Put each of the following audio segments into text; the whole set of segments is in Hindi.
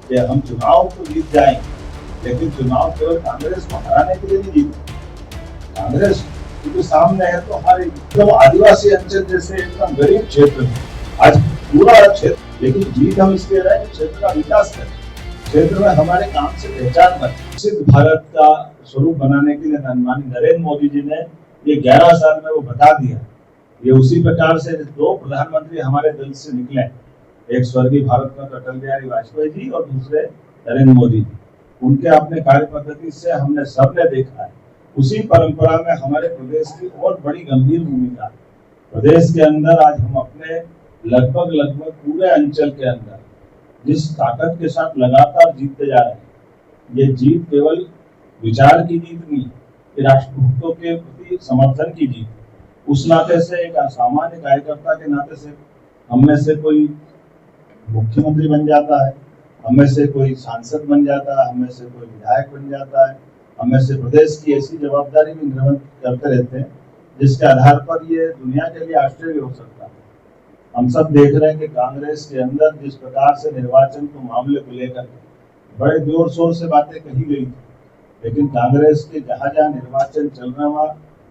कि हम चुनाव तो जीत जाएंगे, लेकिन चुनाव केवल कांग्रेस को हराने के लिए नहीं जीते। कांग्रेस क्योंकि सामने है तो हर एकदम आदिवासी अंचल जैसे एकदम गरीब क्षेत्र में आज पूरा क्षेत्र, लेकिन जीत हम इसलिए रहे कि क्षेत्र का विकास करें, क्षेत्र में हमारे काम से पहचान बने। विकसित भारत का स्वरूप बनाने के लिए माननीय नरेंद्र मोदी जी ने ये 11 साल में वो बता दिया। ये उसी प्रकार से दो प्रधानमंत्री हमारे दल से निकले, एक स्वर्गीय भारत रत्न अटल बिहारी वाजपेयी जी और दूसरे नरेंद्र मोदी जी। उनके अपने कार्य पद्धति से हमने सबने देखा है। उसी परंपरा में हमारे प्रदेश की और बड़ी गंभीर भूमिका है। प्रदेश के अंदर आज हम अपने लगभग पूरे अंचल के अंदर जिस ताकत के साथ लगातार जीतते जा रहे हैं, ये जीत केवल विचार की जीत नहीं, ये राष्ट्रभक्तों के प्रति समर्थन की जीत। उस नाते से एक सामान्य कार्यकर्ता के नाते से हम में से कोई मुख्यमंत्री बन जाता है, हम में से कोई सांसद बन जाता है, हम में से कोई विधायक बन जाता है, हम में से प्रदेश की ऐसी जवाबदारी भी ग्रहण करते रहते हैं जिसके आधार पर ये दुनिया के लिए आश्चर्य हो सकता है। हम सब देख रहे हैं कि कांग्रेस के अंदर जिस प्रकार से निर्वाचन को मामले को लेकर बड़े जोर शोर से बातें कही गई थी, लेकिन कांग्रेस के जहाँ जहाँ निर्वाचन चल रहा वहाँ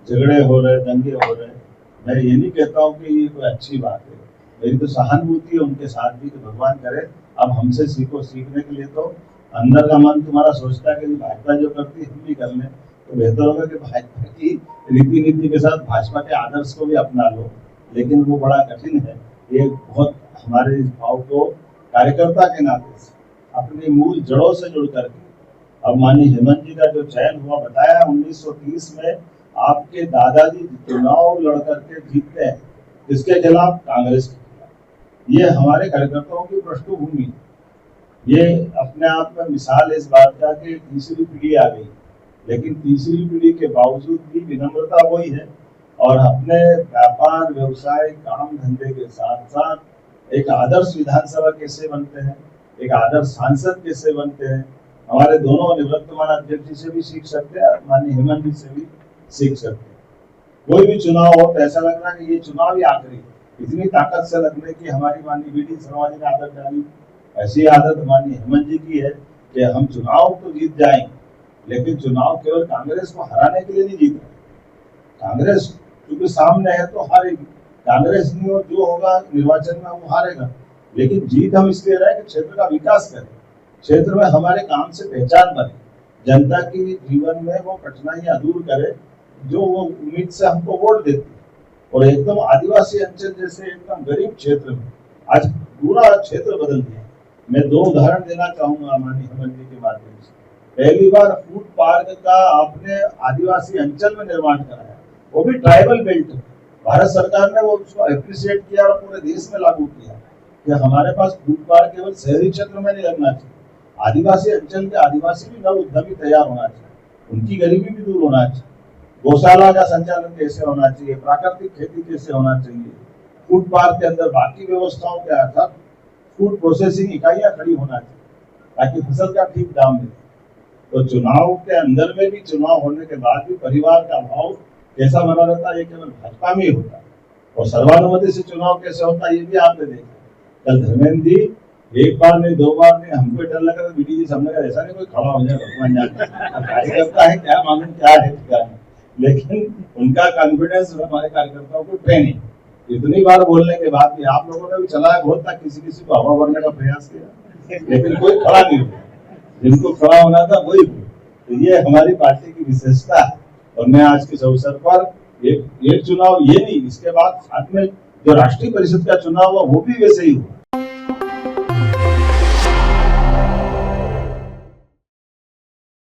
झगड़े हो रहे, दंगे हो रहे। मैं ये नहीं कहता हूँ कि ये कोई अच्छी बात है, मेरी तो सहानुभूति है उनके साथ भी कि भगवान करे अब हमसे सीखो। सीखने के लिए तो अंदर का मन तुम्हारा सोचता है कि भाजपा जो करती है हम भी कर लें, तो बेहतर होगा कि भाजपा की रीति नीति के साथ भाजपा के आदर्श को भी अपना लो, लेकिन वो बड़ा कठिन है। ये बहुत हमारे इस भाव को कार्यकर्ता के नाते से अपनी मूल जड़ों से जुड़ करके, अब माननीय हेमंत जी का जो चयन हुआ बताया 1930 में आपके दादाजी चुनाव लड़ करके जीतते हैं, इसके खिलाफ कांग्रेस के खिलाफ। ये हमारे कार्यकर्ताओं की पृष्ठभूमि, ये अपने आप में मिसाल इस बात का कि तीसरी पीढ़ी आ गई, लेकिन तीसरी पीढ़ी के बावजूद भी विनम्रता वही है और अपने व्यापार व्यवसाय काम धंधे के साथ साथ एक आदर्श विधानसभा कैसे बनते हैं, एक आदर्श सांसद कैसे बनते हैं, हमारे दोनों निवृत्तमान अध्यक्ष जी से भी सीख सकते हैं, माननीय हेमंत जी से भी सीख सकते हैं। कोई भी चुनाव हो तो ऐसा लग रहा है कि ये चुनाव ही आखिरी, इतनी ताकत से लगने की हमारी माननीय बीडी शर्मा जी ने आदत डाली। ऐसी आदत माननीय हेमंत जी की है कि हम चुनाव तो जीत जाएंगे, लेकिन चुनाव केवल कांग्रेस को हराने के लिए नहीं जीत रहे। कांग्रेस क्योंकि सामने है तो हारेगी, कांग्रेस नहीं हो जो होगा निर्वाचन में वो हारेगा, लेकिन जीत हम इसलिए रहे कि क्षेत्र का विकास करें, क्षेत्र में हमारे काम से पहचान बने, जनता की जीवन में वो कठिनाइयां दूर करे जो वो उम्मीद से हमको वोट देती है। और एकदम आदिवासी अंचल जैसे एकदम गरीब क्षेत्र में आज पूरा क्षेत्र बदल गया। मैं दो उदाहरण देना चाहूंगा माननीय हेमंत जी के माध्यम से। पहली बार फूड पार्क का आपने आदिवासी अंचल में निर्माण कराया, वो भी ट्राइबल बेल्ट। भारत सरकार ने वो उसको एप्रिशिएट किया और पूरे देश में लागू किया कि हमारे पास फूड पार्क केवल शहरी क्षेत्र में नहीं लगना चाहिए, आदिवासी अंचल के आदिवासी भी नव उद्यमी तैयार होना चाहिए, उनकी गरीबी भी दूर होना चाहिए, गौशाला का संचालन कैसे होना चाहिए, प्राकृतिक खेती कैसे होना चाहिए, फूड पार्क के अंदर बाकी व्यवस्थाओं के आधार फूड प्रोसेसिंग इकाइयां खड़ी होना चाहिए ताकि फसल का ठीक दाम मिले। तो चुनाव के अंदर में भी, चुनाव होने के बाद भी परिवार का भाव कैसा बना रहता है, ये केवल भाजपा में ही होता है। और सर्वानुमति से चुनाव कैसे होता है ये भी आपने देखा। कल धर्मेंद्र जी एक बार नहीं दो बार नहीं, हमको डर लगा बीडी जी सामने का ऐसा नहीं कोई खड़ा हो जाए भगवान जाने कार्यकर्ता है क्या मालूम क्या है क्या नहीं, लेकिन उनका कॉन्फिडेंस हमारे कार्यकर्ताओं को ट्रेनिंग इतनी बार बोलने के बाद भी आप लोगों ने भी चलाया बहुत था, किसी को हवा भरने का प्रयास किया, लेकिन कोई खड़ा नहीं हुआ, जिनको खड़ा होना था वही हुआ। तो ये हमारी पार्टी की विशेषता है। और मैं आज के अवसर पर एक चुनाव ये नहीं, इसके बाद साथ में जो राष्ट्रीय परिषद का चुनाव हुआ वो भी वैसे ही हुआ।